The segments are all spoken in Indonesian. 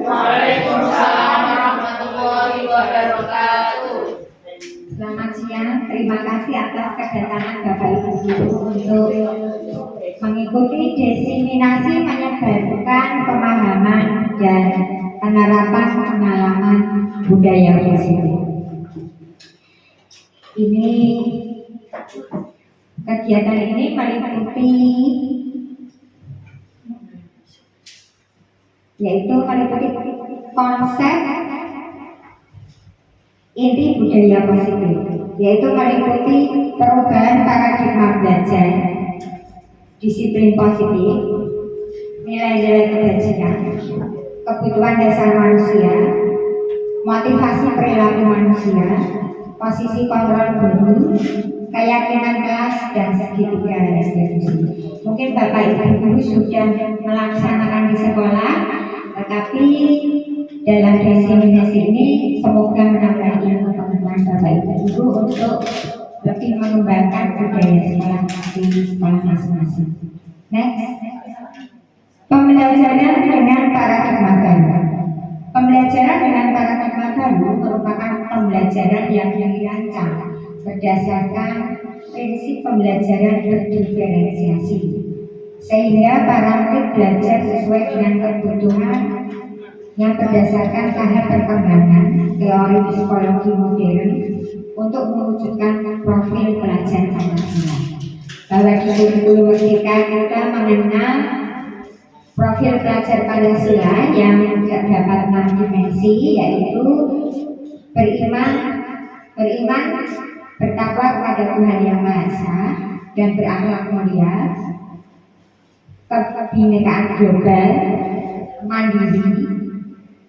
Waalaikumsalam warahmatullahi wabarakatuh. Selamat siang, terima kasih atas kedatangan Bapak Ibu Guru untuk mengikuti diseminasi menyebarkan pemahaman dan penerapan pengalaman budaya positif. Ini kegiatan ini meliputi konsep inti budaya positif, yaitu meliputi perubahan paradigma belajar, disiplin positif, nilai-nilai kebajikan, kebutuhan dasar manusia, motivasi perilaku manusia, posisi kontrol guru, keyakinan kelas, dan segitiga institusi. Mungkin Bapak Ibu Guru sudah melaksanakan di sekolah, tetapi dalam diseminasi ini semoga menambah ilmu pengetahuan Bapak Ibu Guru untuk lebih mengembangkan budaya sekolah di sekolah masing-masing. Next, pembelajaran dengan paradigma baru. Pembelajaran dengan paradigma baru merupakan pembelajaran yang dirancang berdasarkan prinsip pembelajaran berdiferensiasi, sehingga paradigma belajar sesuai dengan kebutuhan yang berdasarkan tahap perkembangan teori psikologi modern untuk mewujudkan profil pelajar Pancasila. Bahwa di kurikulum Merdeka kita mengenal profil pelajar Pancasila yang terdapat 6 dimensi, yaitu beriman, bertakwa kepada Tuhan Yang Maha Esa dan berakhlak mulia, kebinekaan global, mandiri,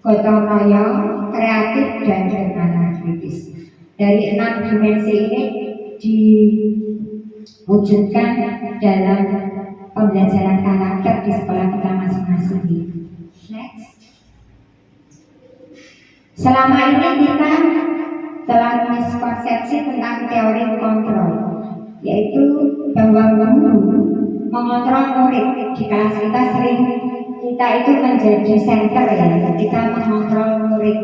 gotong royong, kreatif, dan bermakna kritis. Dari 6 dimensi ini diwujudkan dalam pembelajaran karakter di sekolah kita masing-masing. Next. Selama ini kita telah miskonsepsi tentang teori kontrol, yaitu bahwa guru mengontrol murid. Di kelas kita sering kita itu menjadi center, ya, kita mengontrol murid.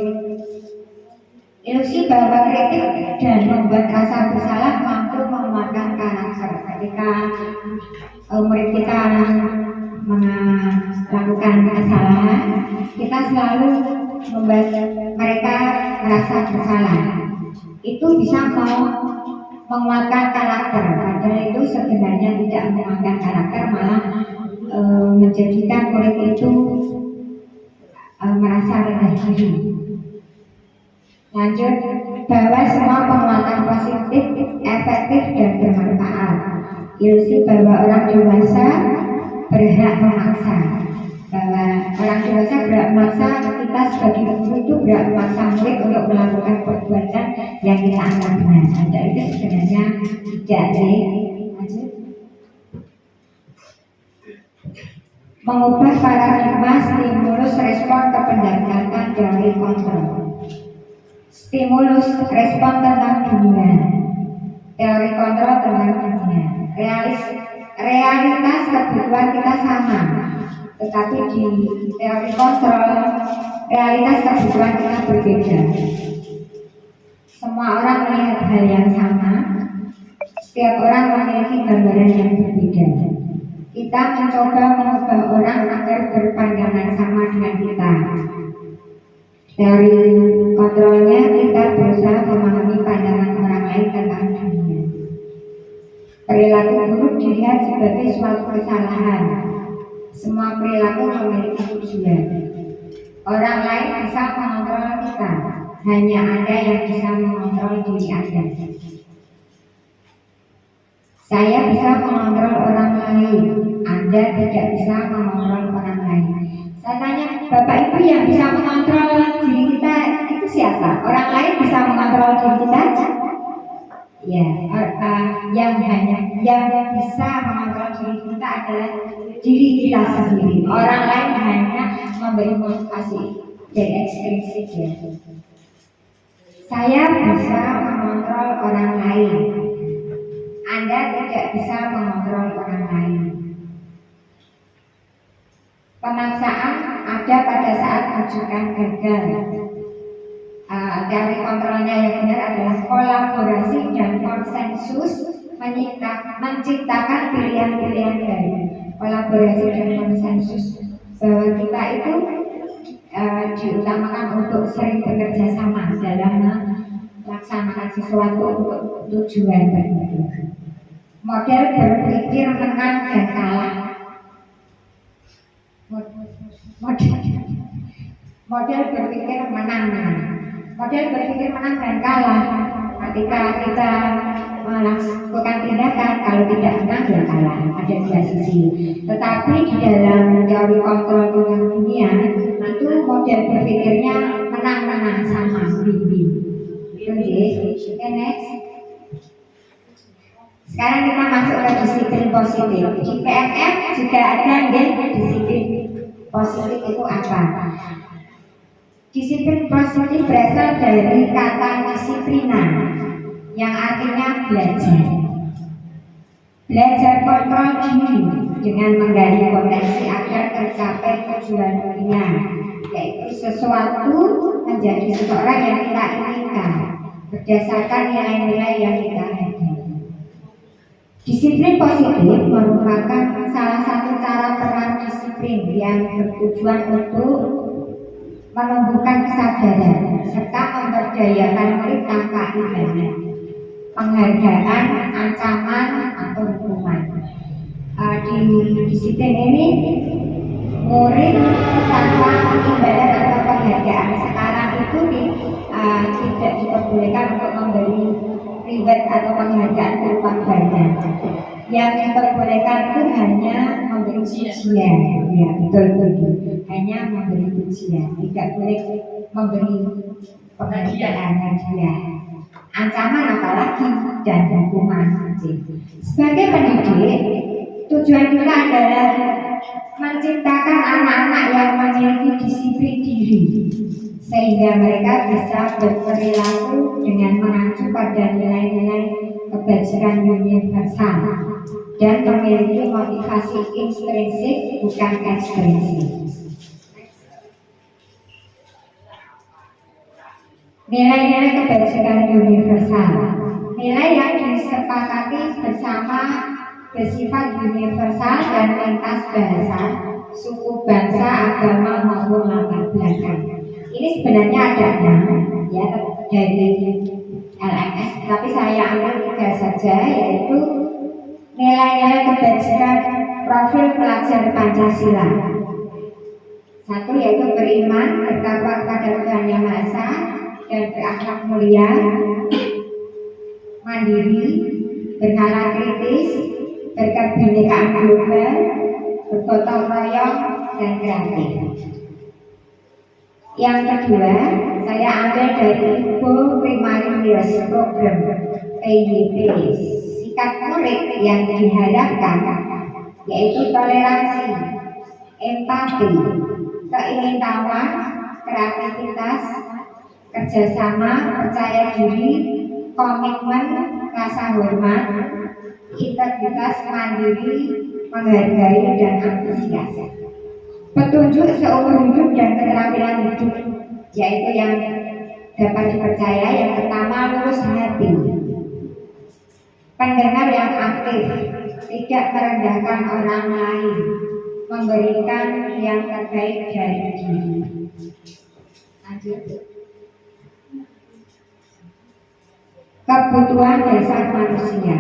Ilusi bahwa kritik dan membuat rasa bersalah mampu menguatkan karakter. Ketika murid kita melakukan kesalahan, kita selalu membuat mereka merasa bersalah. Itu bisa menguatkan karakter, padahal itu sebenarnya tidak menguatkan karakter, malah menjadikan murid itu merasa rendah diri. Lanjut, bahwa semua penguatan positif, efektif, dan bermanfaat. Ilusi bahwa orang dewasa berhak memaksa, bahwa orang dewasa berhak memaksa, kita sebagai guru itu berhak memaksa murid untuk melakukan perbuatan yang kita anggap benar. Padahal itu sebenarnya tidak, ya. Mengubah paradigma stimulus respon ke pendekatan teori kontrol. Stimulus respon tentang dunia, teori kontrol tentang dunia. Realitas kebutuhan kita sama, tetapi di teori kontrol realitas kebutuhan kita berbeda. Semua orang melihat hal yang sama, setiap orang memiliki gambaran yang berbeda. Kita mencoba mengubah orang agar berpandangan sama dengan kita. Teori kontrolnya kita berusaha memahami pandangan orang lain tentang dunia. Perilaku buruk dilihat sebagai suatu kesalahan. Semua perilaku memiliki tujuan. Orang lain bisa mengontrol kita, hanya Anda yang bisa mengontrol diri Anda. Saya bisa mengontrol orang lain, Anda tidak bisa mengontrol orang lain. Saya tanya, Bapak Ibu yang bisa mengontrol diri kita itu siapa? Orang lain bisa mengontrol diri kita? Ya, yang bisa mengontrol diri kita adalah diri kita sendiri. Orang lain hanya memberi motivasi dari ekstrinsik, ya. Saya bisa mengontrol orang lain, Anda tidak bisa mengontrol orang lain. Pemaksaan ada pada saat rujukan gagal. Teori kontrolnya yang benar adalah kolaborasi dan konsensus menciptakan pilihan-pilihan baru. Kolaborasi dan konsensus bahwa kita itu diutamakan untuk sering bekerja sama dalam melaksanakan sesuatu untuk tujuan tertentu. Model berpikir menang dan kalah. Model berpikir menang. Model berpikir menang dan kalah. Ketika kita melakukan tindakan, kalau tidak menang ya kalah. Ada dua sisi. Tetapi di dalam teori kontrol dunia itu model berpikirnya menang-menang sama win-win. Oke, next. Sekarang kita masuk ke disiplin positif. Di PNM juga ada disiplin positif itu apa? Disiplin positif berasal dari kata disiplinan yang artinya belajar. Belajar kontrol diri dengan menggali potensi agar tercapai tujuan dunia, yaitu sesuatu menjadi seseorang yang kita inginkan berdasarkan nilai-nilai yang kita hargai. Disiplin positif merupakan salah satu cara peran disiplin yang bertujuan untuk menumbuhkan kesadaran serta memberdayakan murid tanpa imbalan, penghargaan, ancaman atau hukuman. Di disiplin ini murid tanpa imbalan atau penghargaan. Sekarang itu tidak diperbolehkan untuk memberi reward atau penghargaan berupa barang. Yang diperbolehkan itu hanya memberi pujian, ya betul. Hanya memberi pujian, tidak boleh memberi penghargaan hadiah. Ancaman apalagi dan hukuman. Sebagai pendidik, tujuan kita adalah menciptakan anak-anak yang memiliki disiplin diri, sehingga mereka bisa berperilaku dengan mengacu pada nilai-nilai kebajikan universal dan memiliki motivasi intrinsik bukan ekstrinsik. Nilai-nilai kebajikan universal, nilai yang disepakati bersama, bersifat universal dan lintas bahasa, suku, bangsa, agama maupun latar belakang. Ini sebenarnya ada 6 ya dari LMS, tapi saya ambil 3 saja, yaitu nilai-nilai kebajikan profil pelajar Pancasila. 1 yaitu beriman, bertakwa kepada Tuhan Yang Maha Esa dan berakhlak mulia, mandiri, bernalar kritis, berkebinekaan global, bergotong royong dan kreatif. Yang kedua, saya ambil dari Primarius Program PYP. Sikap murid yang diharapkan yaitu toleransi, empati, keingintahuan, kreativitas, kerjasama, percaya diri, komitmen, rasa hormat, integritas, mandiri, menghargai dan antusias. Petunjuk seumur hidup dan keterampilan hidup, yaitu yang dapat dipercaya. Yang pertama, lurus hati, pendengar yang aktif, tidak merendahkan orang lain, memberikan yang terbaik dari diri. Lanjut. Kebutuhan dasar manusia.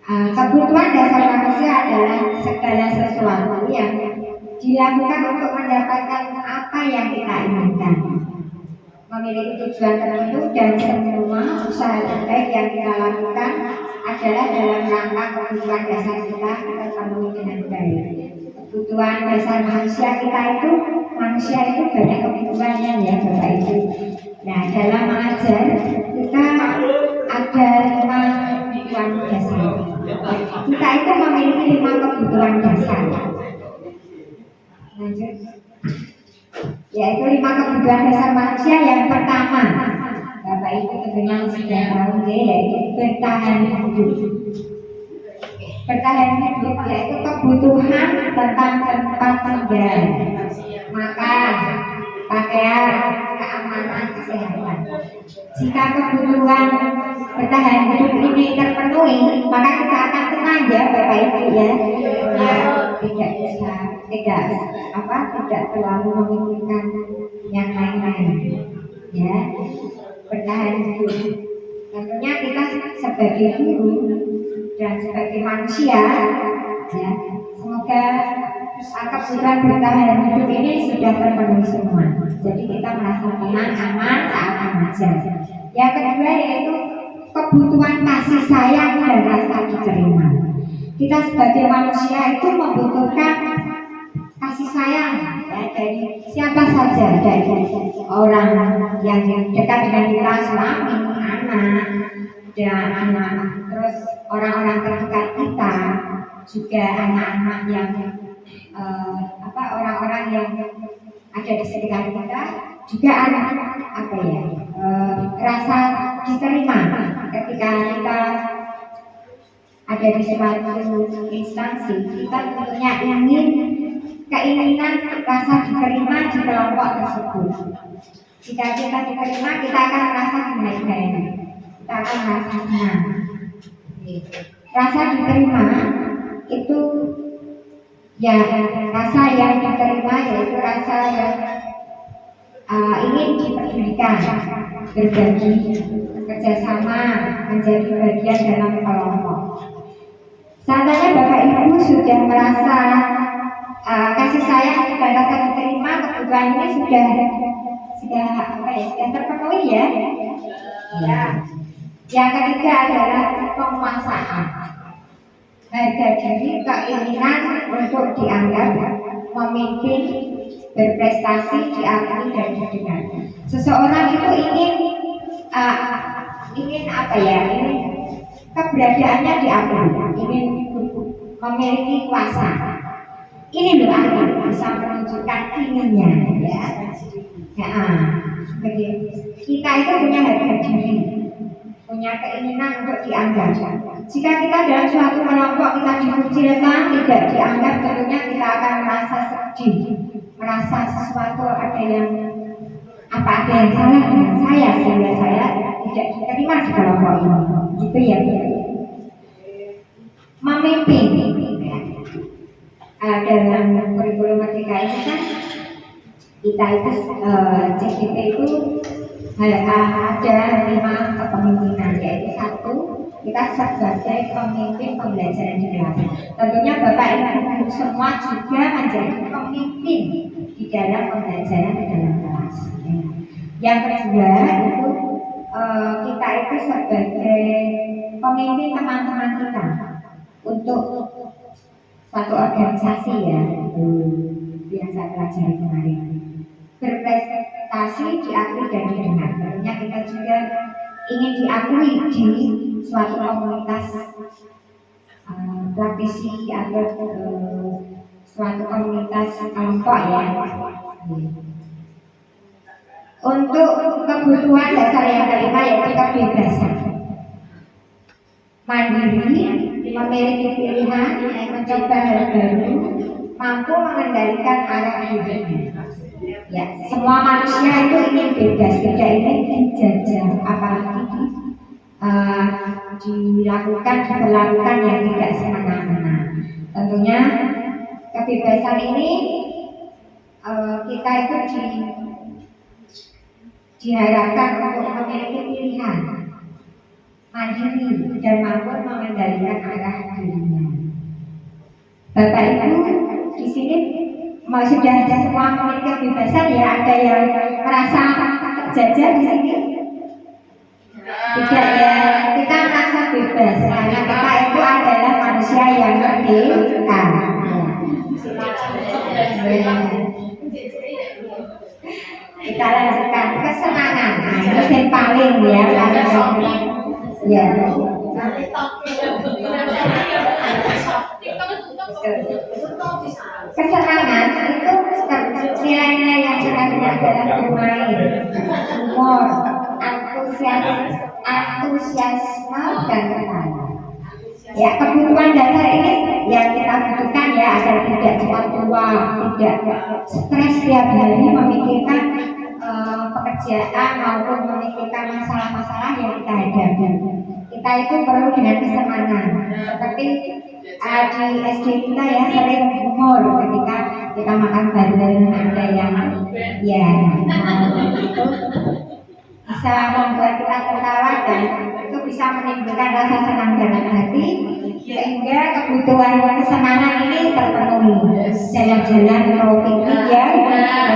Kebutuhan dasar manusia adalah segala sesuatu yang dilakukan untuk mendapatkan apa yang kita inginkan, memiliki tujuan tertentu, dan semua usaha terbaik yang kita lakukan adalah dalam rangka kebutuhan dasar kita terpenuhi dengan baik. Kebutuhan dasar manusia kita itu, manusia itu banyak kebutuhannya ya Bapak Ibu. Nah, dalam mengajar kita ada 5 kebutuhan dasar. Kita itu memiliki 5 kebutuhan dasar. Lanjut. Yaitu 5 kebutuhan dasar manusia. Yang pertama, Bapak Ibu tentunya sudah tahu, yaitu bertahan hidup. Bertahan hidup yaitu kebutuhan tentang tempat tinggal, Jika kebutuhan bertahan hidup ini terpenuhi, maka kita akan tenang ya Bapak Ibu ya. Ya, tidak bisa, tidak terlalu memikirkan yang lain-lain. Ya, bertahan hidup. Tentunya kita sebagai guru dan sebagai manusia, ya, semoga kebutuhan bertahan hidup ini sudah terpenuhi semua. Jadi kita merasa tenang, aman saat mengajar. Yang kedua yaitu kebutuhan kasih sayang dan rasa diterima. Kita sebagai manusia itu membutuhkan kasih sayang ya, dari siapa saja, dari orang yang dekat dengan kita, suami, anak, terus orang-orang terdekat kita, juga anak-anak yang orang-orang yang ada di sekitar kita, juga ada rasa diterima ketika kita ada di suatu instansi. Kita punya keinginan rasa diterima di kelompok tersebut. Jika kita diterima, kita akan merasa dihargai, kita akan merasa senang. Rasa diterima itu ya, rasa yang diterima yaitu rasa yang ingin dipedulikan, berbagi, kerjasama, menjadi bagian dalam kelompok. Seandainya Bapak Ibu sudah merasa kasih sayang dan rasa diterima, kebutuhan ini sudah terpenuhi ya. Ya. Yang ketiga adalah penguasaan. Harga diri, keinginan untuk dianggap, memimpin, berprestasi, diakui dan didengar. Seseorang itu ingin keberadaannya diakui, ingin memiliki kuasa. Ini loh aku bisa menunjukkan inginnya ya. Kita itu punya harga diri, punya keinginan untuk dianggap. Jika kita dalam suatu kelompok kita dikucilkan, tidak dianggap, tentunya kita akan merasa sedih, merasa sesuatu ada yang salah dengan saya sehingga saya tidak diterima di kelompok ini. Itu ya. Memimpin. Dalam kurikulum Merdeka ini kan kita itu CGP itu ada 5 kepemimpinan, yaitu 1, kita sebagai pemimpin pembelajaran di kelas. Tentunya Bapak Ibu semua juga menjadi pemimpin di dalam pembelajaran di dalam kelas. Yang kedua itu kita itu sebagai pemimpin teman-teman kita untuk satu organisasi ya, yang saya pelajari kemarin. Berprestasi, diakui dan didengar. Tentunya kita juga ingin diakui di suatu komunitas praktisi atau suatu komunitas kelompok ya. Untuk kebutuhan dasar yang kelima yaitu kebebasan, mandiri, memiliki pilihan, mencoba hal baru, mampu mengendalikan arah hidupnya. Ya, semua manusia itu ingin bebas, tidak ingin dijajah, apalagi diberlakukan yang tidak semena-mena. Tentunya kebebasan ini kita itu diharapkan untuk memiliki pilihan, mandiri dan mampu mengendalikan arah dirinya. Bapak Ibu di sini sudah semua memiliki kebebasan ya, ada yang merasa terjajah di sini? Tidak ya, kita merasa bebas karena kita itu adalah manusia yang merdeka. Kita lanjutkan kesenangan. Nah, itu yang paling ya, ya. Kesenangan itu nilai-nilai yang benar-benar dalam bermain, humor, antusiasme dan ketawa. Ya, kebutuhan dasar ini yang kita butuhkan ya, agar tidak cepat tua, tidak stres setiap hari memikirkan pekerjaan maupun memikirkan masalah-masalah yang kita hadapi. Kita itu perlu dengan kesenangan. Seperti di SD kita ya sering humor ketika kita makan bareng, ada yang ya itu bisa membuat kita tertawa dan itu bisa menimbulkan rasa senang dalam hati sehingga kebutuhan kesenangan ini terpenuhi. Jalan-jalan atau piknik ya,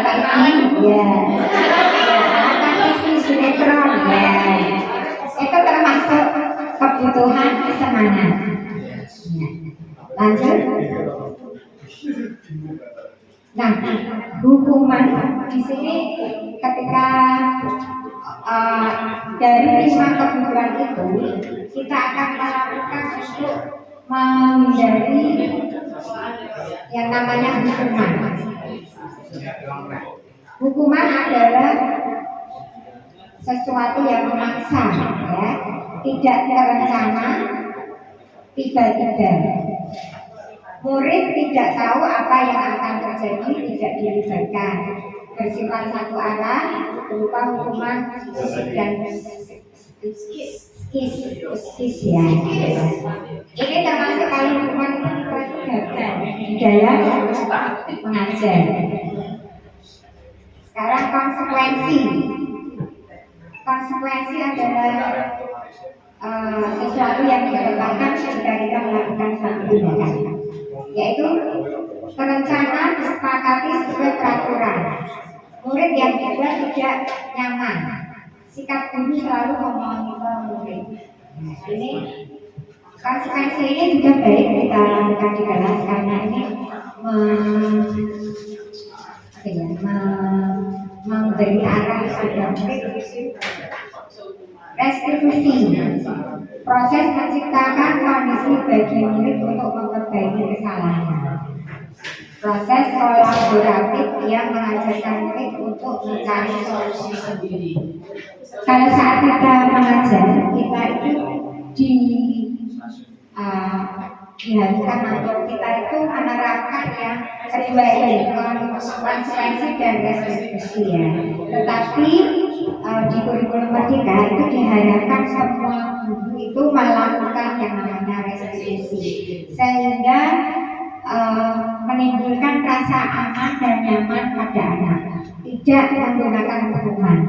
bapak ini ya, TV sinetron ya, itu termasuk kebutuhan kesenangan. Ya. Lanjut. Nah, hukuman di sini ketika dari 5 kebutuhan itu kita akan melakukan untuk menghindari yang namanya hukuman. Hukuman adalah sesuatu yang memaksa, ya, tidak terencana, tiba-tiba. Murid tidak tahu apa yang akan terjadi, tidak dilibatkan, bersifat satu arah, berupa hukuman fisik dan psikis ya. Ini termasuk kalau hukuman kita gagal di dalam mengajar. Sekarang konsekuensi. Konsekuensi adalah sesuatu yang didapatkan jika kita melakukan suatu tindakan, yaitu terencana, disepakati sesuai peraturan. Murid yang juga tidak nyaman, sikap guru selalu memonitor murid. Nah, ini konsekuensi ini juga baik kita lakukan di kelas karena ini memberi arah pada murid. Restitusi, proses menciptakan kondisi bagi murid untuk memperbaiki kesalahan. Proses kolaboratif yang mengajarkan murid untuk mencari solusi sendiri. Kalau saat kita mengajar, kita itu diharuskan atau kita itu menerapkan yang kedua ini, konsekuensi dan restitusi ya. Tetapi di kurikulum Merdeka itu diharapkan semua guru itu melakukan yang namanya restitusi sehingga menimbulkan rasa aman dan nyaman pada anak, tidak menggunakan hukuman.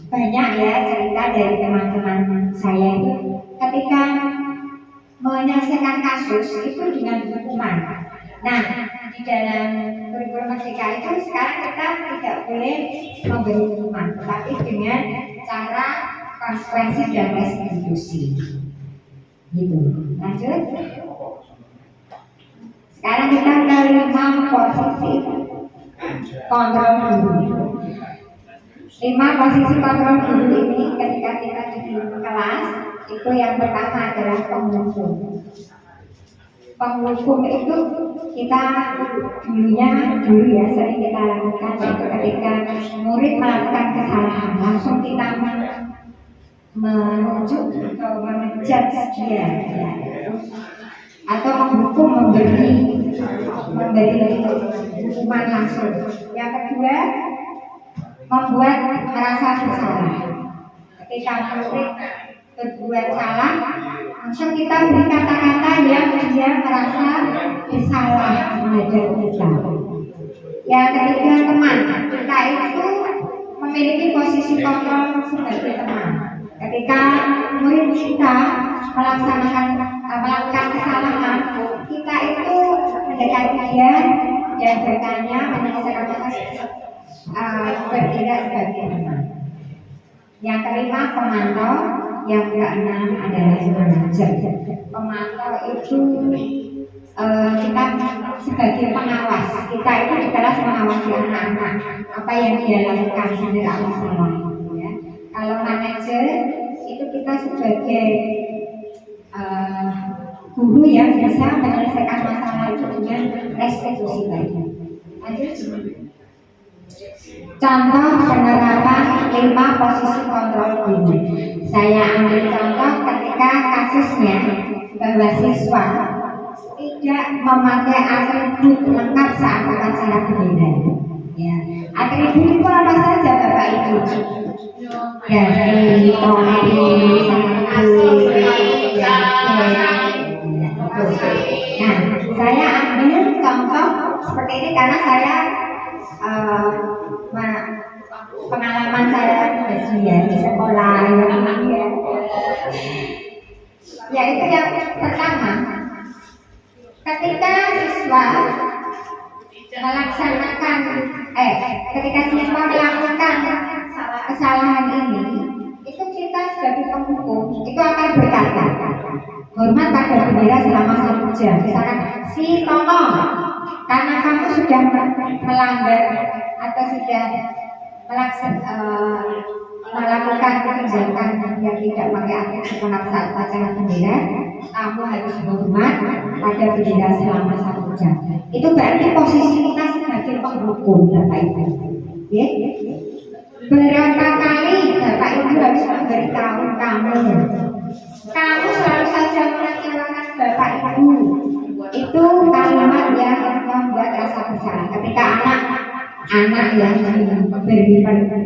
Banyak ya cerita dari teman-teman saya itu ketika menyelesaikan kasus itu dengan hukuman. Nah, di dalam kurikulum Merdeka itu sekarang kita tidak boleh memberi hukuman, tetapi dengan cara konsekuensi dan restitusi. Gitu. Lanjut. Sekarang kita ke 5 posisi kontrol guru. 5 posisi kontrol guru ini ketika kita di kelas itu yang pertama adalah penghukum. Penghukum itu kita dulu ya sering kita lakukan yaitu ketika murid melakukan kesalahan langsung kita menunjuk atau menjudge dia ya. Atau menghukum memberi hukuman langsung. Yang kedua, membuat merasa bersalah. Ketika murid berbuat salah, langsung kita beri kata-kata yang dia merasa bersalah menghadap kita. Yang ketiga, teman. Kita itu memiliki posisi kontrol sebagai teman. Ketika murid kita melakukan kesalahan, kita itu mendekati dia dan bertanya menyelesaikan masalah bertindak sebagai teman. Yang kelima, pemantau. Yang keenam adalah mengajar. Pemantau itu kita sebagai pengawas. Kita itu di kelas mengawasi anak-anak apa yang dia lakukan benar atau salah. Ya. Kalau manajer itu kita sebagai guru yang bisa menyelesaikan masalah itu dengan restitusi tadi. Lanjut. Contoh penerapan 5 posisi kontrol guru. Saya ambil contoh ketika kasusnya bahwa siswa tidak memakai atribut lengkap saat upacara bendera. Ya, atribut itu apa saja Bapak Ibu? Ya, si, topi, sabtu, ya, nah, saya ambil contoh seperti ini karena saya pengalaman saya di sekolah yaitu yang pertama, ketika siswa melaksanakan ketika siswa melakukan kesalahan ini, itu kita sebagai penghukum itu akan berkata, hormat pada bendera selama 1 jam. Misalkan si Tono, karena kamu sudah melanggar atau sudah melakukan kebijakan yang tidak pakai atribut saat upacara bendera, kamu harus hormat pada bendera selama 1 jam. Itu berarti posisi kita sebagai penghukum, Bapak Ibu. Ya? Berapa kali Bapak Ibu harus memberitahu kamu selalu saja mengecewakan Bapak Ibu. Itu kalimat yang membuat rasa bersalah. Ketika anak yang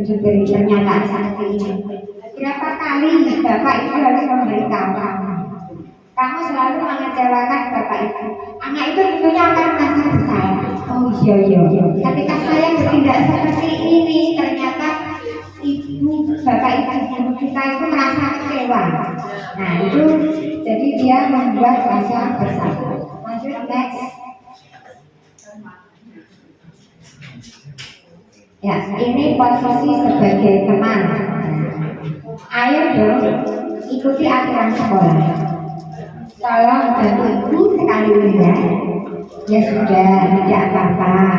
diberi pernyataan seperti ini, berapa kali Bapak Ibu harus memberitahu kamu selalu mengecewakan Bapak Ibu. Anak itu tentunya akan merasa bersalah. Oh iya. Ketika saya bertindak seperti ini, ternyata Bapak Ibu kita itu merasa kecewa. Nah itu jadi dia membuat rasa bersalah. Lanjut next. Ya, ini posisi sebagai teman. Ayo dong ikuti aturan sekolah. Tolong bantu ibu sekali ya. Ya sudah, tidak apa-apa.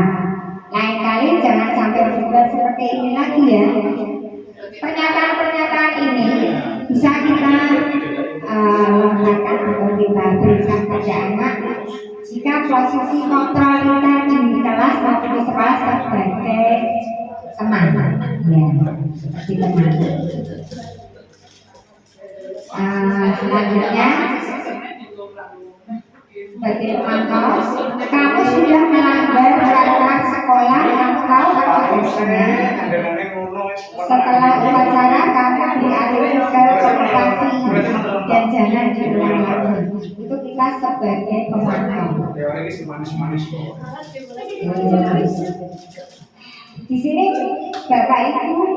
Lain kali jangan sampai berbuat seperti ini lagi ya. Pernyataan-pernyataan ini bisa kita lontarkan atau kita berikan pada anak jika posisi kontrol kita di kelas maupun di sekolah sebagai teman, ya, seperti teman. Selanjutnya sebagai pemantau, kamu sudah melanggar peraturan sekolah, kamu tahu konsekuensinya. Setelah upacara kamu dialihkan ke lokasi dan jangan diulang lagi. Itu kita sebagai pemantau. Di sini Bapak Ibu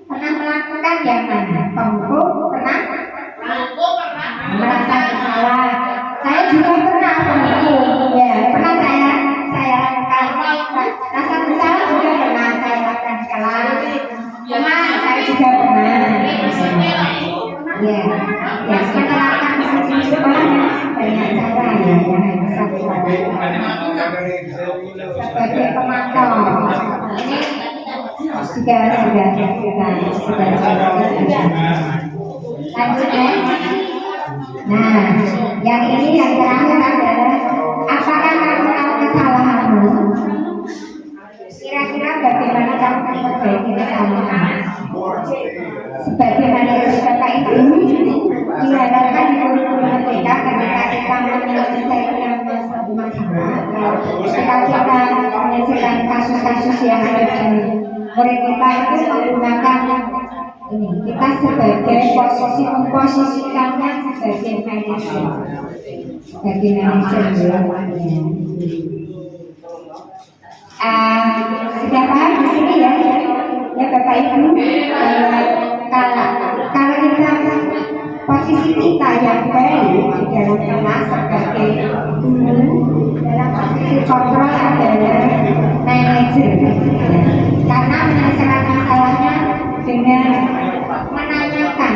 pernah melakukan yang mana? Penghukum pernah? Merasa bersalah. Saya juga pernah penghukum. Ya, pernah saya lakukan. Rasa bersalah juga pernah saya lakukan di kelas. Saya juga pernah. Ya, menerapkan disiplin sekolah banyak cara ya yang harus saya lakukan. Sebagai pemantau, ini sudah lanjutnya. Nah, yang ini yang terakhir adalah apakah kamu tahu kesalahanmu? Kira-kira bagaimana kamu memperbaiki kesalahan? Sebagaimana Bapak Ibu diharapkan di kurikulum merdeka ketika kita menyelesaikan masalah, ketika kita menyelesaikan kasus-kasus yang ada di murid kita itu menggunakan ini, kita sebagai memposisikannya sebagai manajer, sudah paham di sini ya Bapak Ibu. Kalau kita posisi kita yang baik di dalam kelas sebagai guru, dalam posisi kontrol adalah manajer, karena menyelesaikan masalahnya dengan menanyakan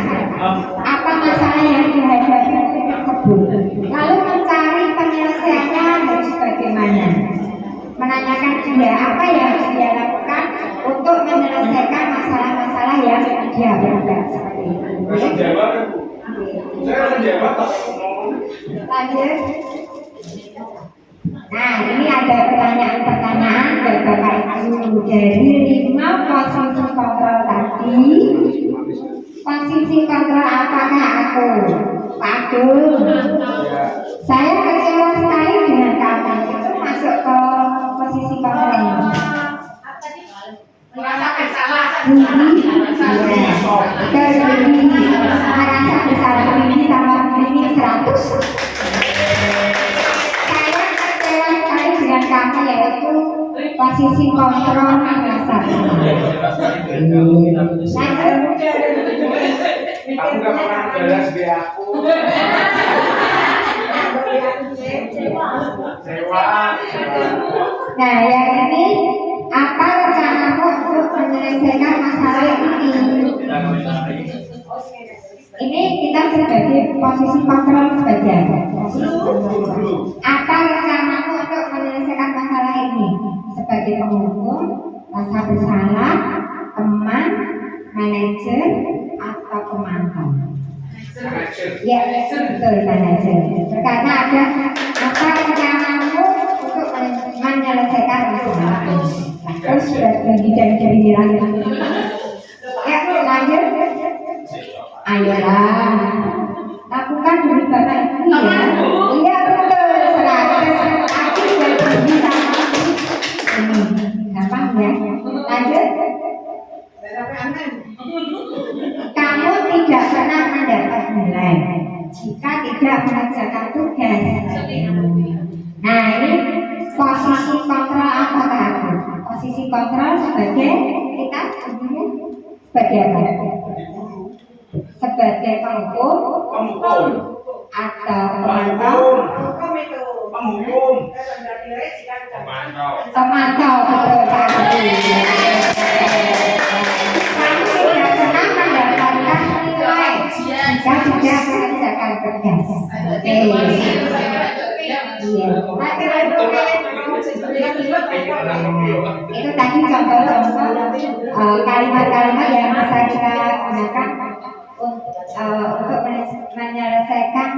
apa masalah yang dihadapi tersebut, lalu mencari penyelesaiannya harus bagaimana, menanyakan dia apa yang harus dia lakukan untuk menyelesaikan masalah-masalah yang dia hadapi seperti itu. Lanjut. Nah, ini ada pertanyaan-pertanyaan dari Bapak Ibu. Dari 5 posisi kontrol tadi, posisi kontrol apakah aku? Pak Abdul, saya kecewa sekali dengan kamu. Itu masuk ke posisi kontrol. Budi, ya, Budi, merasa bersalah Budi sama Budi 100. Saya kecewa sekali dengan kamu yaitu posisi kontrol merasa Aku gak pernah balas di aku. Sewa. Nah, yang ini apa rencanamu untuk menyelesaikan masalah ini? Ini kita sebagai posisi kontrol saja. Apa rencanamu untuk menyelesaikan masalah ini? Sebagai penghukum, rasa bersalah, teman, manajer, atau pemantau? Ya, betul manajer. Karena ada apa rencanamu untuk menyelesaikan masalah ini? Terus sudah bagi dan bilang, ya lanjut. Ayolah, lakukan dulu bapak ini ya. Iya betul, 100. Aku sudah bisa. Ini gampang ya. Lanjut. Kamu tidak pernah mendapat nilai jika tidak mengerjakan tugas. Nah ini posisi kontrol apa aku? Posisi kontrol sebagai kita sebagai apa? Sebagai penghukum atau pemantau? Pemantau betul sekali. Kamu tidak pernah mendapatkan nilai jika tidak mengerjakan tugas. Oke. Iya. Itu tadi contoh-contoh kalimat-kalimat yang bisa kita gunakan untuk menyelesaikan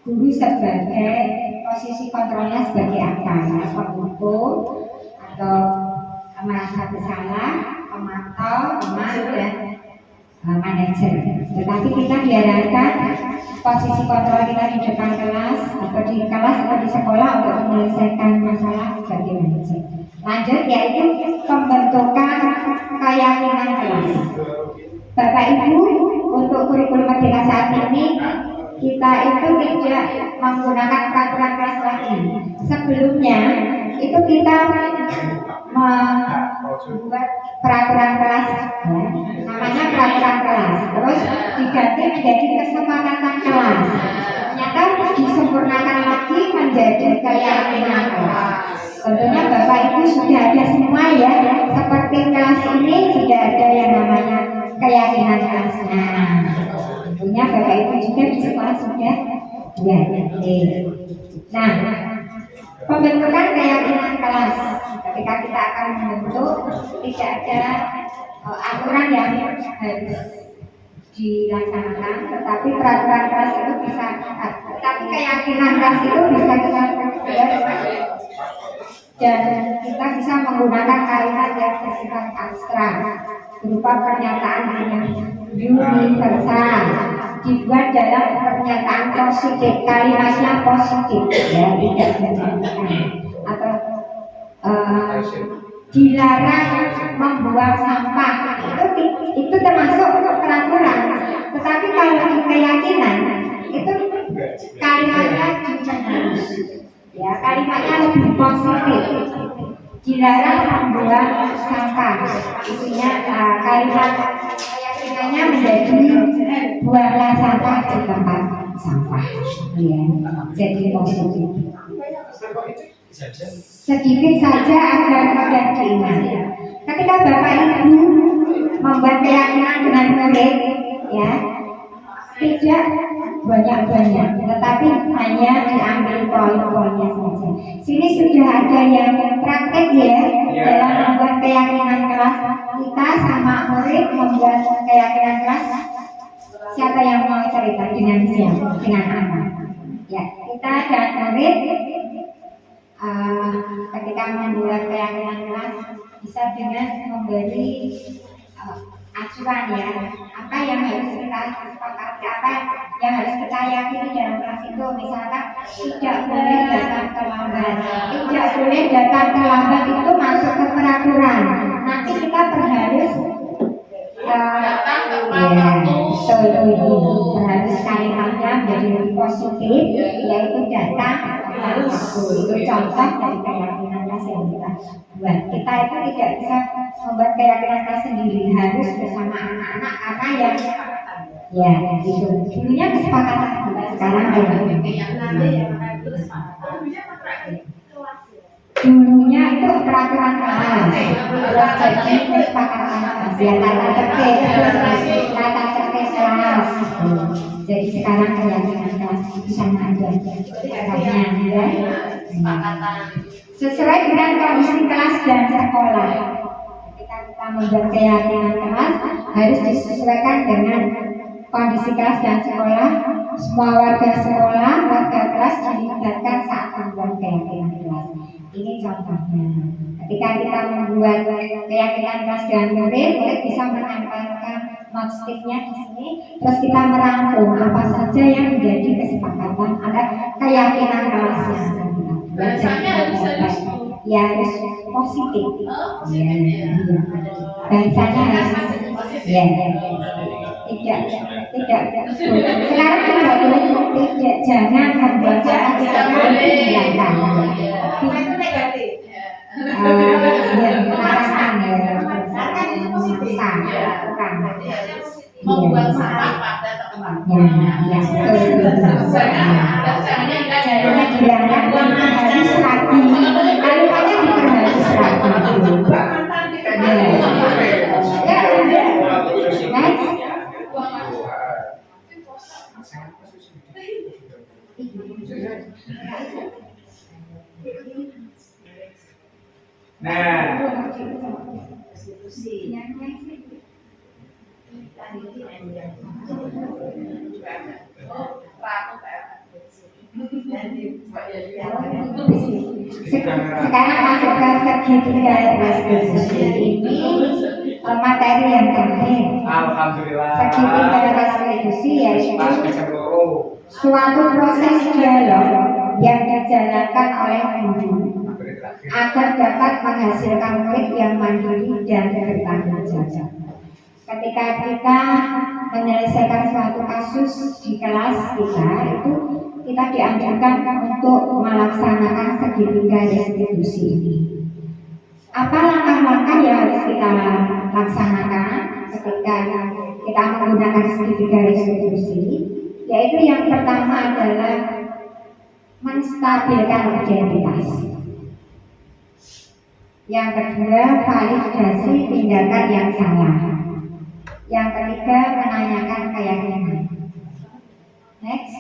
guru sebagai posisi kontrolnya sebagai apa ya, penghukum atau merasa bersalah, pemantau, teman dan manajer. Tetapi kita diharapkan posisi kontrol kita di depan kelas atau di sekolah untuk menyelesaikan masalah sebagai manajer. Lanjut yaitu pembentukan keyakinan kelas. Bapak Ibu, untuk kurikulum Merdeka saat ini kita itu tidak menggunakan peraturan kelas lagi. Sebelumnya itu kita membuat peraturan kelas, ya, namanya peraturan kelas. Terus diganti menjadi kesepakatan kelas. Ternyata disempurnakan lagi menjadi keyakinan kelas. Tentunya Bapak Ibu sudah ada semua ya. Seperti kelas ini sudah ada yang namanya keyakinan kelas. Nah, tentunya Bapak Ibu juga di sekolah sudah ya. Nah, pembentukan keyakinan kelas. Ketika kita akan membentuk, tidak ada aturan yang harus dilaksanakan, tetapi peraturan kelas itu bisa, tetapi keyakinan kelas itu bisa kita buat dan kita bisa menggunakan kalimat yang bersifat abstrak berupa pernyataan yang universal dibuat dalam pernyataan positif, kalimatnya positif ya, tidak menjadikan atau dilarang membuang sampah itu termasuk peraturan. Tetapi kalau di keyakinan itu kalimatnya dicetus ya, kalimatnya lebih positif, dilarang membuang sampah. Isinya kalimat keyakinannya menjadi buanglah sampah di tempat sampah ya, jadi positif. Sedikit saja agar mudah diingat. Ketika Bapak Ibu membuat keyakinan dengan murid, ya, tidak banyak-banyak, tetapi hanya diambil poin-poinnya saja. Sini sudah ada yang praktek ya, dalam membuat keyakinan kelas. Kita sama murid membuat keyakinan kelas. Siapa yang mau cerita dengan siapa? Dengan anak. Ya, kita dan murid ketika membuat keyakinan kelas bisa dengan memberi acuan ya, apa yang harus kita sepakati, apa yang harus kita yakini dalam kelas itu. Misalkan tidak boleh datang terlambat, tidak boleh datang terlambat itu masuk ke peraturan. Nanti kita harus Datang tepat Ya, waktu. betul. Harus kalimatnya menjadi lebih positif, yaitu datang tepat waktu. Itu contoh dari keyakinan kelas yang kita buat. Kita itu tidak bisa membuat keyakinan kelas sendiri, harus bersama anak-anak karena yang ya itu dulunya kesepakatan, sekarang dulunya itu peraturan kelas, terus jadi kesepakatan kelas, ya tata tertib, tata tertib kelas. Jadi sekarang keyakinan kelas di sana aja, ya. Sesuai dengan kondisi kelas dan sekolah. Ketika kita membuat keyakinan kelas harus disesuaikan dengan kondisi kelas dan sekolah. Semua warga sekolah, warga kelas dilibatkan saat membuat keyakinan kelas. Ini contohnya. Ketika kita membuat keyakinan kelas dengan murid, murid bisa menempelkan maksudnya di sini. Terus kita merangkum apa saja yang menjadi kesepakatan ada keyakinan kelasnya. Bahasanya harus Ya harus positif. Ya. Bahasanya harus ya. Tidak. Sekarang tidak boleh tidak, jangan membuat cara tidak menghilangkan. Itu negatif. Ya, merasakan ya. Kan itu positif. Bukan. Membuat salah pada tempatnya. Ya, jangan dihilangkan, harus lagi. Kalimatnya diperhalus lagi. Ya, next. Sekarang masuk ke segitiga restitusi. Ini materi yang penting. Alhamdulillah. Segitiga restitusi yaitu Pas bisa loro. suatu proses dialog yang dijalankan oleh guru agar dapat menghasilkan murid yang mandiri dan bertanggung jawab. Ketika kita menyelesaikan suatu kasus di kelas kita, itu kita dianjurkan untuk melaksanakan segitiga restitusi ini. Apa langkah-langkah yang harus kita laksanakan ketika kita menggunakan segitiga restitusi? Yaitu yang pertama adalah menstabilkan identitas. Yang kedua, validasi tindakan yang salah. Yang ketiga, menanyakan keyakinan. Next.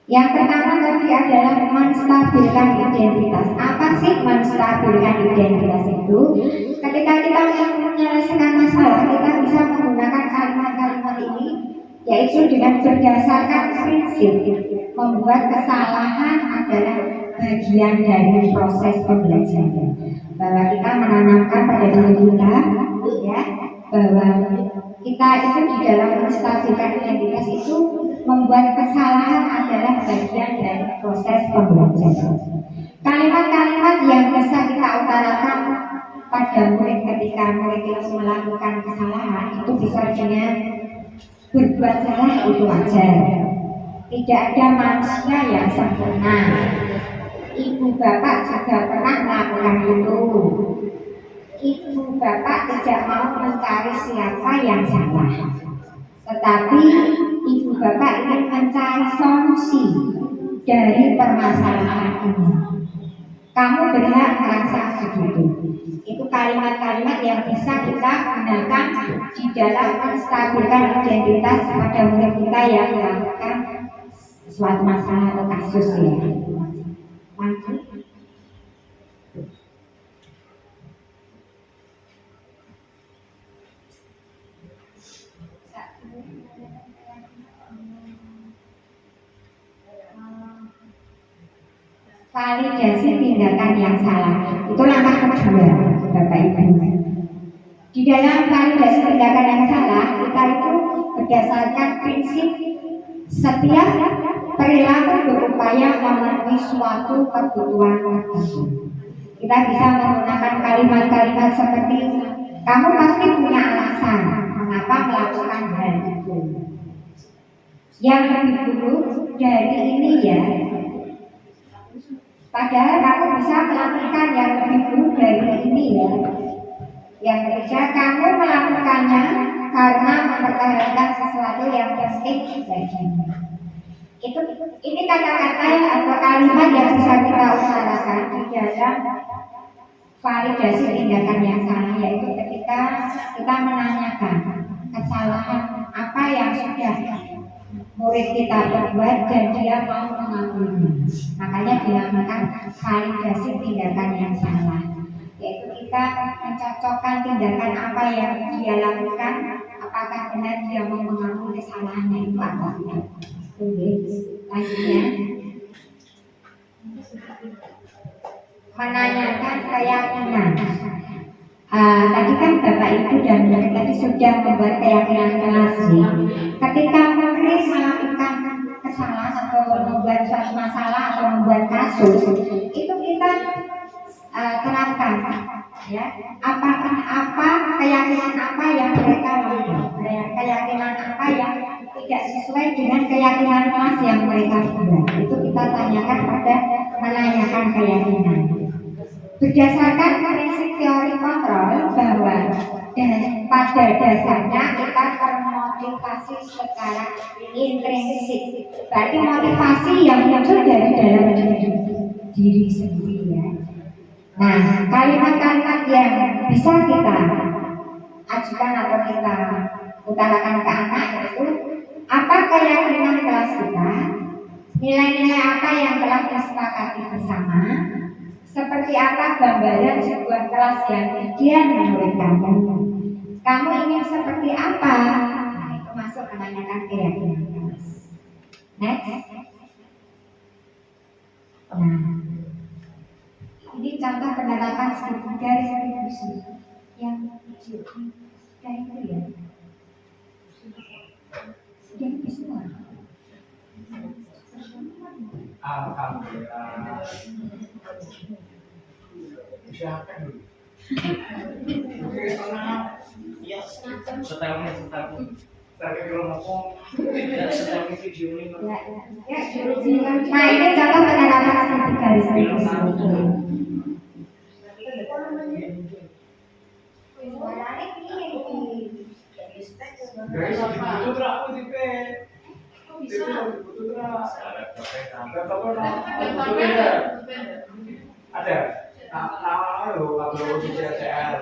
Yang pertama tadi adalah menstabilkan identitas. Apa sih menstabilkan identitas itu? Ketika kita menyelesaikan masalah, kita bisa menggunakan kalimat-kalimat ini, yaitu dengan berdasarkan prinsip membuat kesalahan adalah bagian dari proses pembelajaran. Bahwa kita menanamkan pada diri kita, ya, bahwa kita itu di dalam menstabilkan identitas itu membuat kesalahan adalah bagian dari proses pembelajaran. Kalimat-kalimat yang bisa kita utarakan pada murid ketika murid itu melakukan kesalahan itu bisa dengan berbuat salah itu wajar. Tidak ada manusia yang sempurna. Ibu bapak juga pernah melakukan itu. Ibu bapak tidak mau mencari siapa yang salah, tetapi ibu bapak ingin mencari solusi dari permasalahan ini. Kamu berhak merasa begitu. Itu kalimat-kalimat yang bisa kita gunakan di dalam menstabilkan identitas pada murid kita yang melakukan suatu masalah atau kasus ya. Validasi tindakan yang salah itu langkah kedua, Bapak Ibu. Di dalam validasi tindakan yang salah, kita itu berdasarkan prinsip setiap perilaku berupaya memenuhi suatu kebutuhan tertentu. Kita bisa menggunakan kalimat-kalimat seperti kamu pasti punya alasan mengapa melakukan hal itu. Yang lebih buruk dari ini ya, padahal kamu bisa melakukan yang lebih buruk dari ini ya. Yang ketiga, kamu melakukannya karena mempertahankan sesuatu yang penting bagimu. Ini kata-kata atau kalimat yang bisa kita utarakan di dalam validasi tindakan yang salah, yaitu ketika kita menanyakan kesalahan apa yang sudah murid kita berbuat dan dia mau mengakuinya. Makanya dinamakan validasi tindakan yang salah, yaitu kita mencocokkan tindakan apa yang dia lakukan, apakah benar dia mau mengakui kesalahannya itu atau tidak. Selanjutnya, menanyakan keyakinan. Tadi kan Bapak Ibu dan murid tadi sudah membuat keyakinan klasik. Ketika murid melakukan kesalahan atau membuat suatu masalah atau membuat kasus, itu kita terapkan, ya. Apa keyakinan apa yang mereka lakukan, keyakinan apa yang tidak sesuai dengan keyakinan kelas yang mereka buat. Itu kita tanyakan pada menanyakan keyakinan. Berdasarkan prinsip teori kontrol bahwa pada dasarnya kita termotivasi secara intrinsik, berarti motivasi yang muncul dari dalam diri sendiri ya. Nah, kalimat-kalimat yang bisa kita ajukan atau kita utarakan ke anak itu apa keyakinan kelas kita, nilai-nilai apa yang telah disepakati bersama, seperti apa gambaran sebuah kelas yang ideal menurut kamu, kamu ingin seperti apa. Nah, itu masuk menanyakan keyakinan kelas. Next. Nah, ini contoh penerapan segitiga distribusi yang hijau. Kayak itu ya. Yang semua. Alhamdulillah. Siapa dulu? Ya, setelnya setelnya. Tapi kalau ngomong, Setelnya video ini. Nah, ini contoh penerapan segitiga distribusi. guys, itu berapa tipe? Bisa. Ada. Nah, lo kalau di CCR.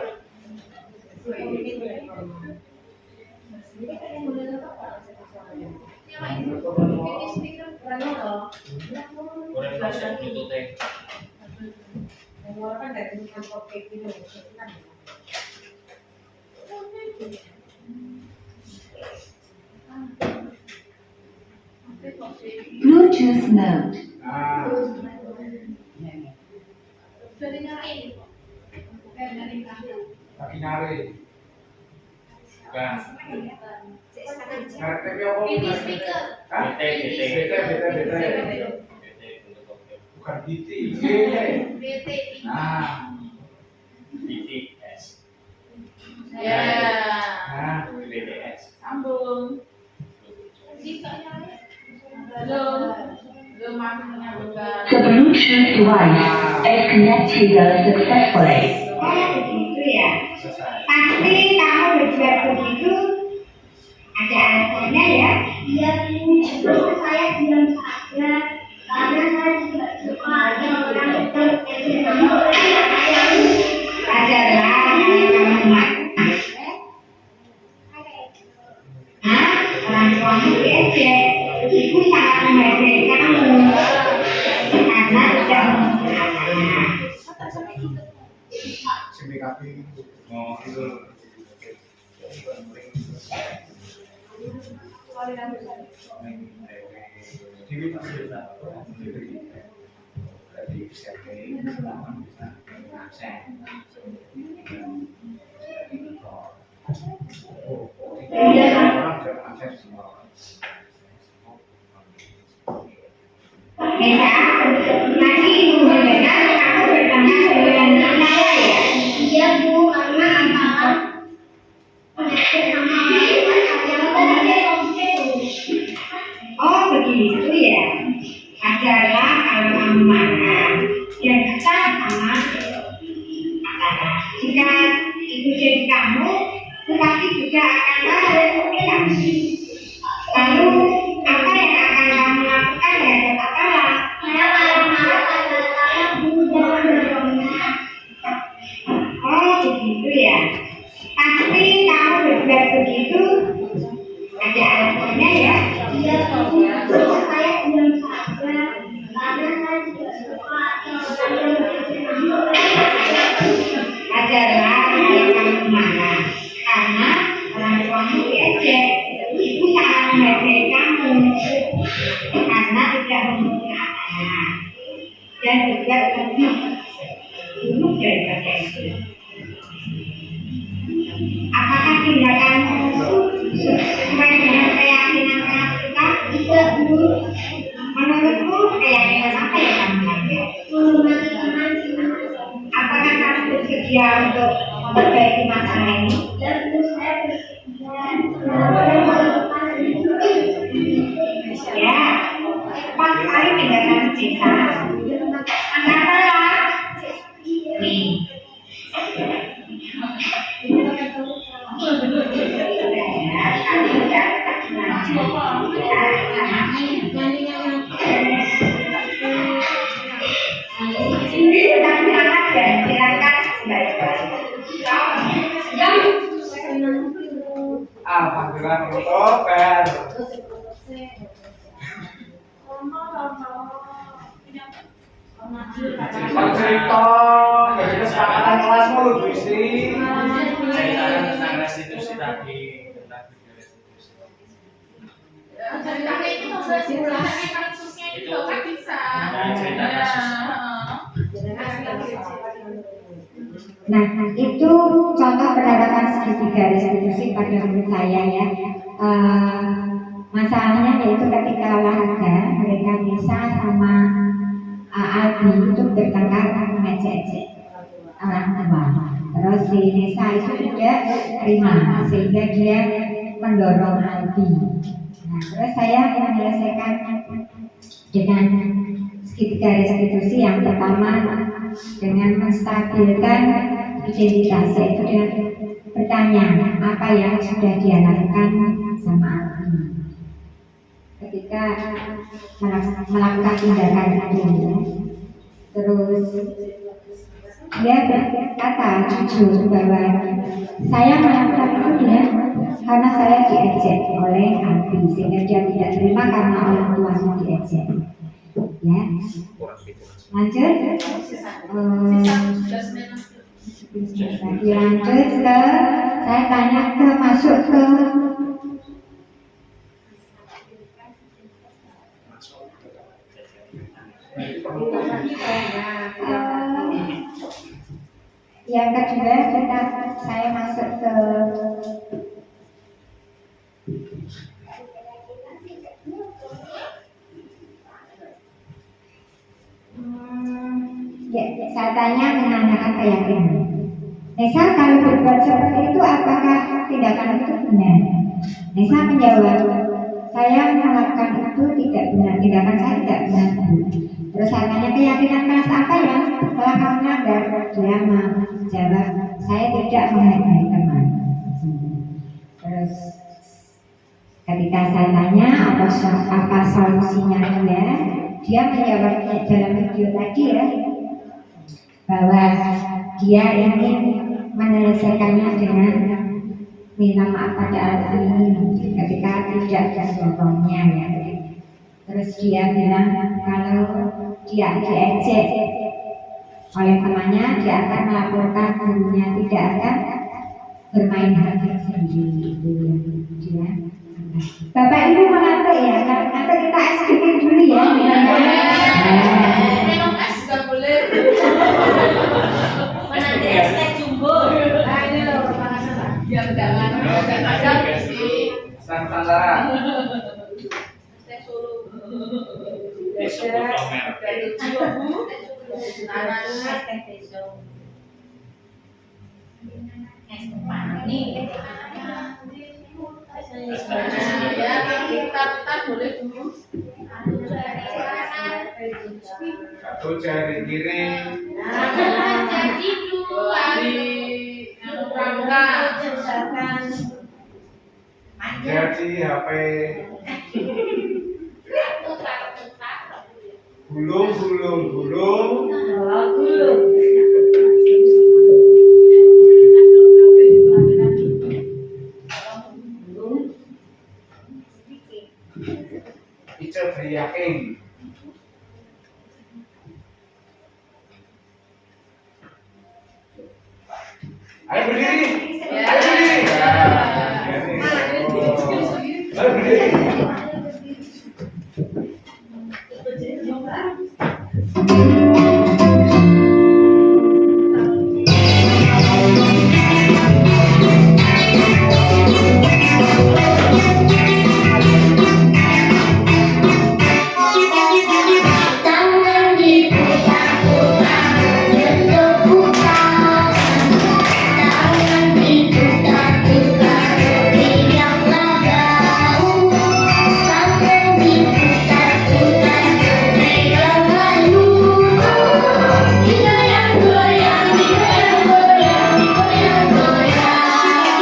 Bluetooth mode. Nah, lagi nyari. Bukan. Ngerti apa? Ini speaker. Hah? BT. Bukan BT. BT. Nah, BTS. Ya. nah. BTS. Sambung. Belum. Belum mampu menyambungkan. The Bluetooth device is connected successfully. Oh, begitu ya. Selesai. Pasti kamu berbuat begitu ada alasannya ya. Iya, terus saya diam saja karena saya tidak suka ada orang Ajarlah kalau kamu marah. Orang tuamu diejek, ibu sangat mengejek kamu karena tidak menggunakannya. CBKP. Oh, itu. Dewi masih bisa. Jadi bisa Nesa, tadi ibu mendengar kamu bertanya dengan wajarlah kalau kamu marah dan kesal sama Atara. Jika itu jadi kamu pasti juga akan marah. Lalu apa yang akan kamu lakukan terhadap Atara? Saya kalau marah pada saya jangan berbohongnya. Oh begitu ya. Pasti kamu berbuat begitu ada alasannya ya. Iya, terus saya diam saja karena saya tidak suka orang yang Wajarlah kalau kamu marah karena orang tuamu diejek. Ibu sangat menghargai kamu karena tidak memiliki anak dan juga lebih buruk daripada itu. Apakah tindakanmu sesuai dengan keyakinan keras kita? tidak buruk. Menurutmu keyakinan apa yang kamu pakai? Menghormati teman semua. Apakah kamu bersedia untuk memperbaiki masalah ini? Dan terus saya bersedia Ya, tepat sekali tindakan kita. Kenapa lah? Nih. Panggilan untuk Per. Pak cerita, jadi kesepakatan kelasmu lu Gusti. Ceritakan tentang restitusi tadi. Tentang video restitusi. Ceritanya itu ceritanya kasusnya itu kan bisa. Nah, cerita kasusnya. Nah, itu contoh penerapan segitiga restitusi pada menurut saya ya. Masalahnya yaitu ketika olahraga mereka Nisa sama Albi itu bertengkar mengejek-ejek orang tua. Terus si Nisa itu tidak terima sehingga dia mendorong Albi. Nah, terus saya menyelesaikan dengan segitiga restitusi yang pertama dengan menstabilkan identitas, yaitu dengan bertanya apa yang sudah dia lakukan sama Albi ketika melakukan tindakan itu. Terus dia berkata jujur bahwa saya melakukan itu ya karena saya diejek oleh Albi sehingga dia tidak terima karena orang tuanya diejek. Ya, lanjut. Lanjut ke saya tanya ke masuk ke yang kedua saya masuk ke ya, saya tanya menanyakan keyakinan. Nesa kalau berbuat seperti itu apakah tindakan itu benar? Nesa menjawab, saya melakukan itu tidak benar, tindakan saya tidak benar. Terus saya tanya keyakinan keras apa ya? Setelah kamu melanggar, dia menjawab, saya tidak menghargai teman. Terus ketika saya tanya apa solusinya dia menjawabnya dalam video tadi ya, bahwa dia ingin menyelesaikannya dengan minta maaf pada Albi ketika tidak mendorongnya ya. Terus dia bilang kalau dia diejek oleh temannya, dia akan melaporkan gurunya, tidak akan bermain hakim sendiri. Itu yang dia. Bapak Ibu mengantuk ya, nanti kita SPP dulu ya. Minum es juga boleh. Menanti es teh jumbo. Ayo, biar jangan ada sih. Nusantara. Teh Solo. Besok Tomer. Dari Cibobu. Nanas teh beso. Es pani. Ya, kita boleh dulu. Satu jari kiri. Jadi dua Jadi HP. Gulung, gulung, gulung. Ica teriakin. Ayo berdiri. Ayo berdiri. Ayo berdiri. Tangan diputar-putar, bertepuk tangan diputar-putar, peganglah daun. Tangan diputar-putar, peganglah lupa. Digoyang-goyang, digoyang-goyang, digoyang-goyang.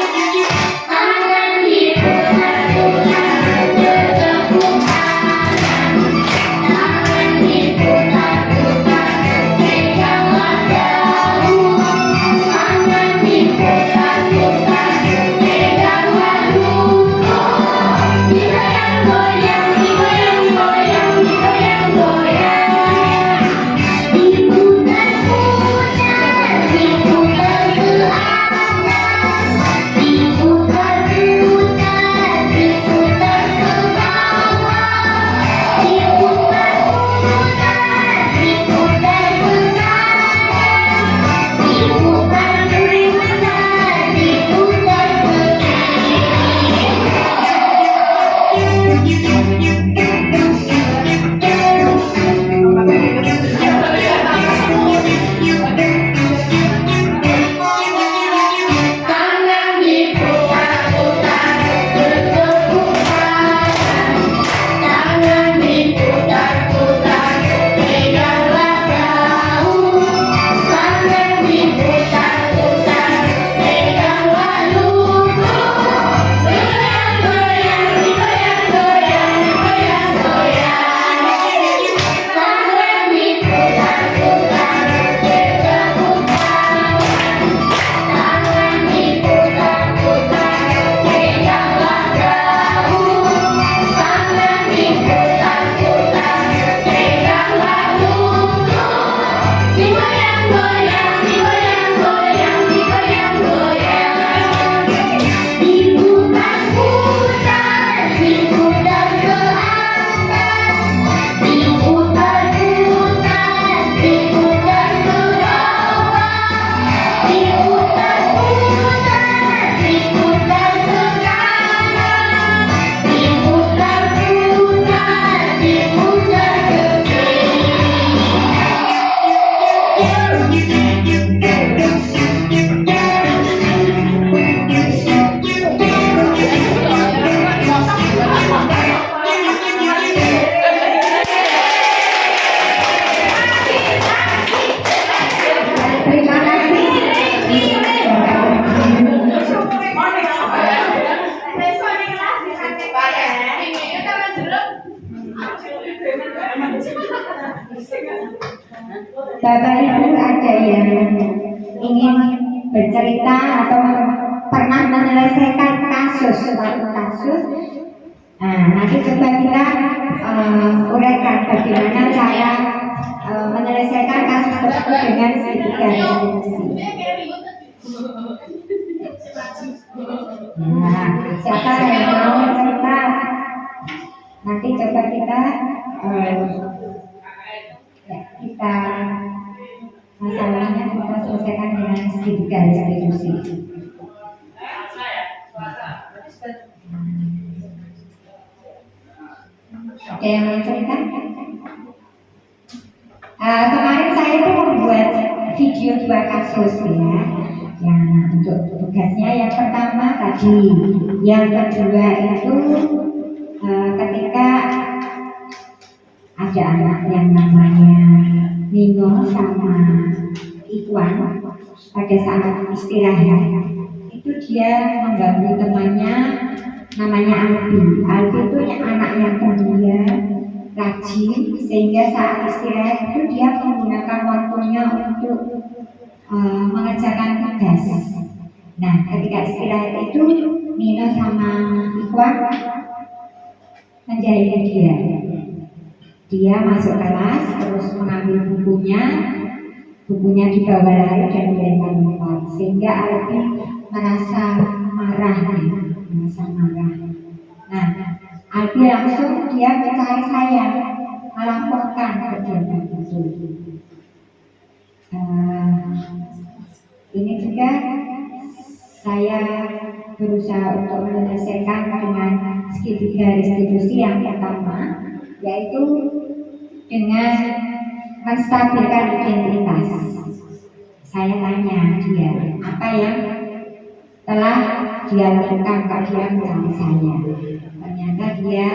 Tangan diputar-putar, bertepuk tangan. Tangan diputar-putar, peganglah daun. Tangan diputar-putar, peganglah lupa. Digoyang-goyang, digoyang-goyang, digoyang-goyang. Diputar-putar, diputar ke atas. Diputar-putar, diputar ke bawah. Diputar-putar, diputar ke kanan. Diputar-putar, diputar ke tangan diputar-putar, bertepuk tangan. Tangan diputar-putar, peganglah daun. Tangan diputar-putar, peganglah lumpur. Digoyang-goyang, digoyang-goyang, digoyang-goyang. Tangan diputar-putar, bertepuk tangan. Tangan diputar-putar, peganglah daun. Tangan diputar-putar, peganglah lumpur. Digoyang-goyang, digoyang-goyang, digoyang-goyang. Diputar-putar, diputar ke atas. Diputar-putar, diputar ke bawah. Diputar-putar, diputar ke kanan. Diputar-putar, diputar ke Terima kasih. Bapak Ibu ada yang ingin bercerita atau pernah menyelesaikan suatu kasus. Nah, nanti coba kita uraikan bagaimana cara menyelesaikan kasus tersebut dengan segitiga restitusi. Nah, siapa yang mau cerita? Nanti coba kita kita masalahnya kita selesaikan dengan segitiga restitusi. Ada yang mau cerita? Kemarin saya itu membuat video 2 kasus ya. Yang untuk tugasnya yang pertama tadi, yang kedua itu ketika ada anak yang namanya Nino sama Iwan. Pada saat istirahat itu dia mengganggu temannya namanya Albi. Albi itu anak yang pendiam, rajin, sehingga saat istirahat itu dia menggunakan waktunya untuk mengerjakan tugas. Nah, ketika istirahat itu Nino sama Iwan menjahili dia. Dia masuk kelas terus mengambil bukunya dibawa lari dan dilempar lempar, sehingga Albi merasa marah. Nah, Albi langsung dia mencari saya, melaporkan kejadian itu. Ini juga saya berusaha untuk menyelesaikan dengan segitiga restitusi yang pertama, yaitu dengan menstabilkan identitas. Saya tanya dia apa yang telah dia lakukan, Kak. Dia mencari saya. Ternyata dia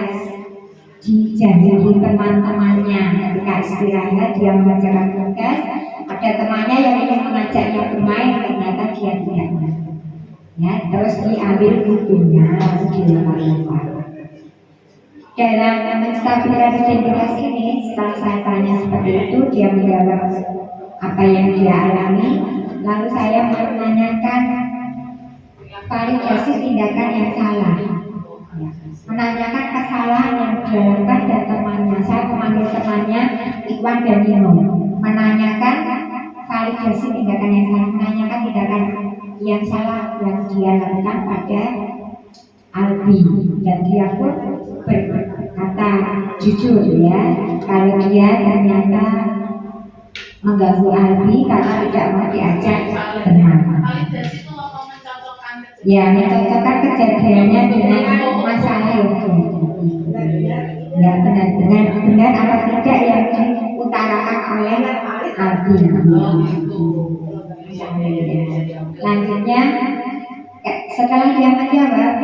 dijahili teman-temannya ketika istirahat. Dia mengerjakan tugas, ada temannya yang ingin mengajaknya bermain, ternyata dia tidak mau. Ya, terus diambil bukunya lalu dilempar-lempar. Dalam menstabilkan identitas ini, setelah saya tanya seperti itu, dia menjawab apa yang dia alami. Lalu saya menanyakan validasi tindakan yang salah, menanyakan kesalahan yang dilakukan dan temannya. Saya memanggil temannya Iwan dan Nino, menanyakan validasi tindakan yang salah, menanyakan tindakan yang salah yang dia lakukan pada Albi, dan dia pun berkata jujur ya, kalau dia ternyata mengganggu Albi karena tidak mau diajak bermain. Validasi itu apa, mencocokkan kejadian? Ya, mencocokkan kejadiannya dengan masalah yang terjadi. Ya, benar apa tidak yang diutarakan oleh Albi. Lanjutnya, setelah dia menjawab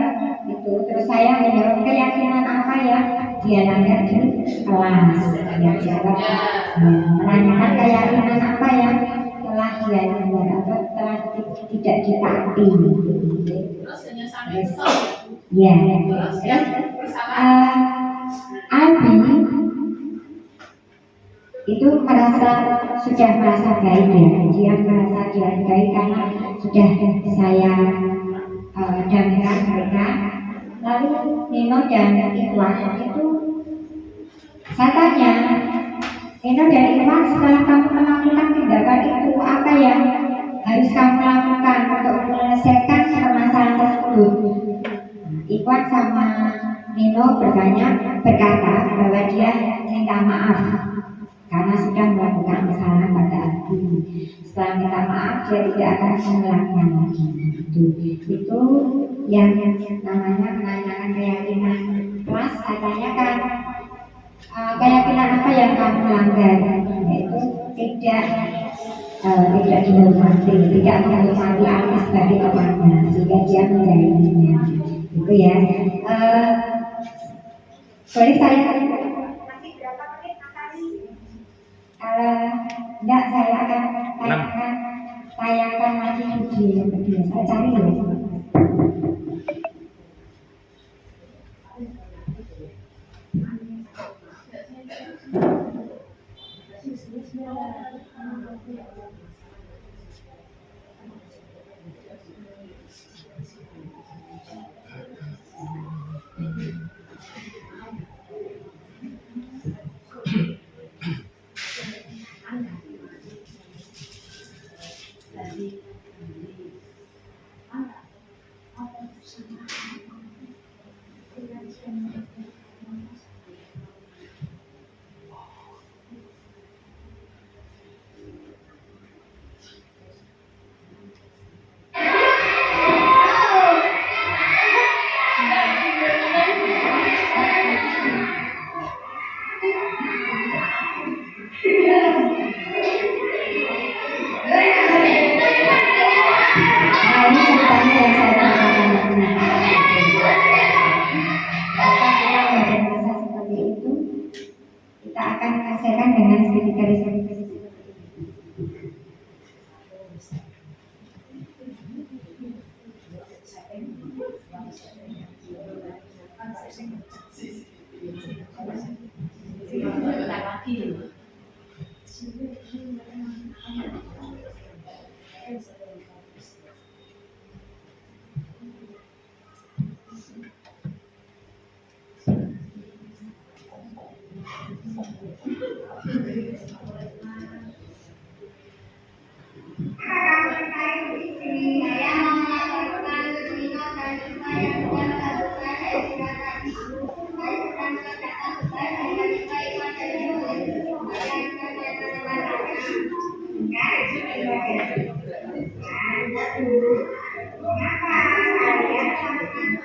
itu, terus saya menjawab keyakinan apa yang dia langgar di kelas. Dia jawab, menanyakan keyakinan apa yang telah dia langgar atau telah tidak ditaati. Terus hanya sampai Ya, terus Albi itu sudah merasa baik ya. Dia merasa dihargai karena sudah saya damaikan mereka. Lalu Nino dan Iwan itu saya tanya, Nino dan Iwan, setelah kamu melakukan tindakan itu, apa yang harus kamu lakukan untuk menyelesaikan permasalahan tersebut? Iwan sama Nino berkata bahwa dia minta maaf karena sudah melakukan kesalahan pada Albi. Setelah minta maaf, dia tidak akan mengulanginya lagi. Itu yang namanya menanyakan keyakinan kelas. Saya tanyakan keyakinan apa yang kamu langgar, yaitu tidak dihormati, tidak menghormati Albi sebagai temannya, sehingga dia menjahilinya. Itu ya. Boleh saya masih berapa menit, Mas Ari? Enggak, saya akan tayangkan lagi video yang kedua. Saya cari ya.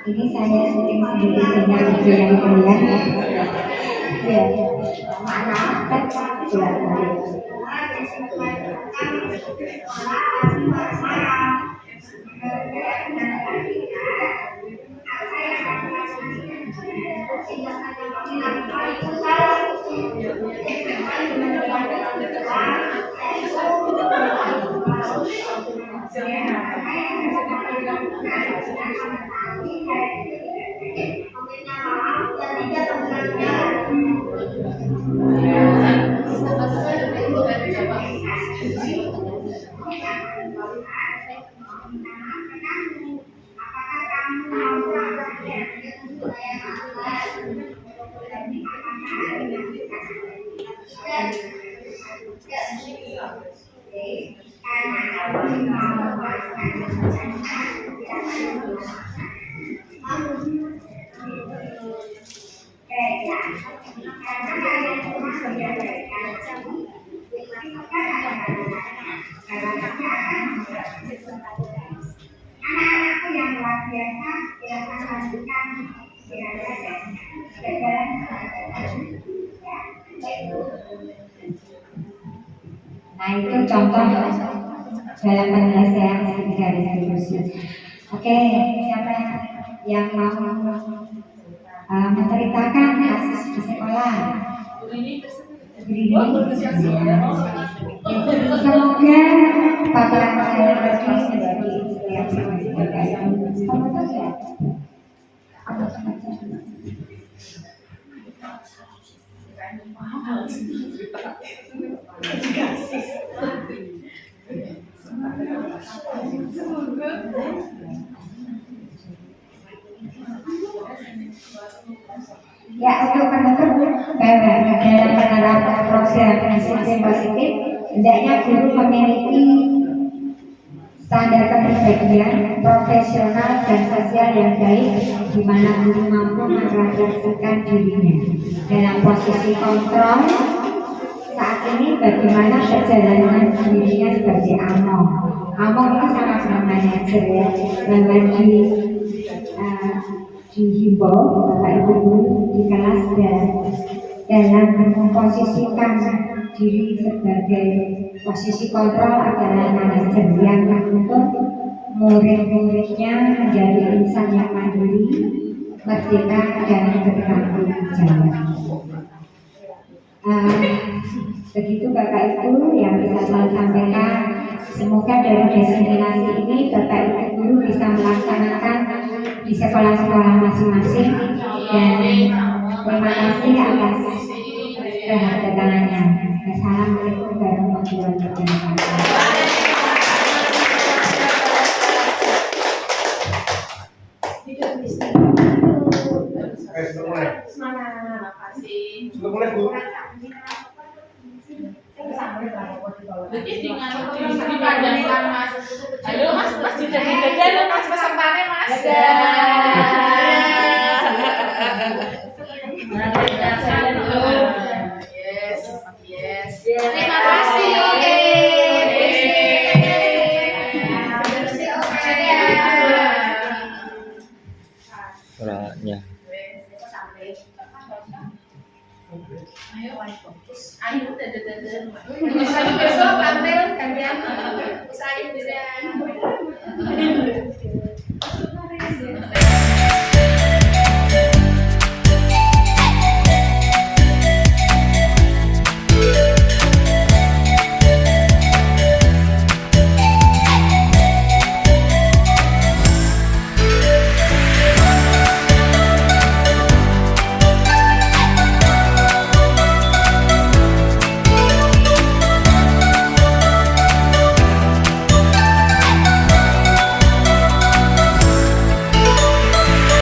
Ini saya syuting sendiri sehingga video yang kuliah ya. Mana kan bulan anak-anakku yang luar biasa, silakan lanjutkan Nah itu contoh dalam penyelesaian segitiga distribusi. Oke, siapa yang mau menceritakan kasus di sekolah? Semoga paparan saya tadi menjadi inspirasi bagi kita yang komentar ya. Ya, untuk penutup dalam penerapan program disiplin positif, hendaknya guru memiliki standar kepribadian profesional dan sosial yang baik, di mana guru mampu merefleksikan dirinya dalam posisi kontrol. Saat ini bagaimana perjalanan dirinya sebagai among. Among itu sangat manajer ya, bahwa dihimbau Bapak Ibu guru di kelas dalam memposisikan diri sebagai posisi kontrol adalah manajer yang menuntut murid-muridnya menjadi insan yang mandiri, merdeka dan bertanggung jawab. Begitu Bapak Ibu yang bisa saya sampaikan. Semoga dari diseminasi ini Bapak Ibu guru bisa melaksanakan di sekolah-sekolah masing-masing, dan terima kasih atas kedatangannya. Assalamualaikum warahmatullahi wabarakatuh. Ayo mas, jajan mas pesertanya mas. Yes. Terima kasih. Oke. Suaranya. Ayo, besok tampil gantian. Saya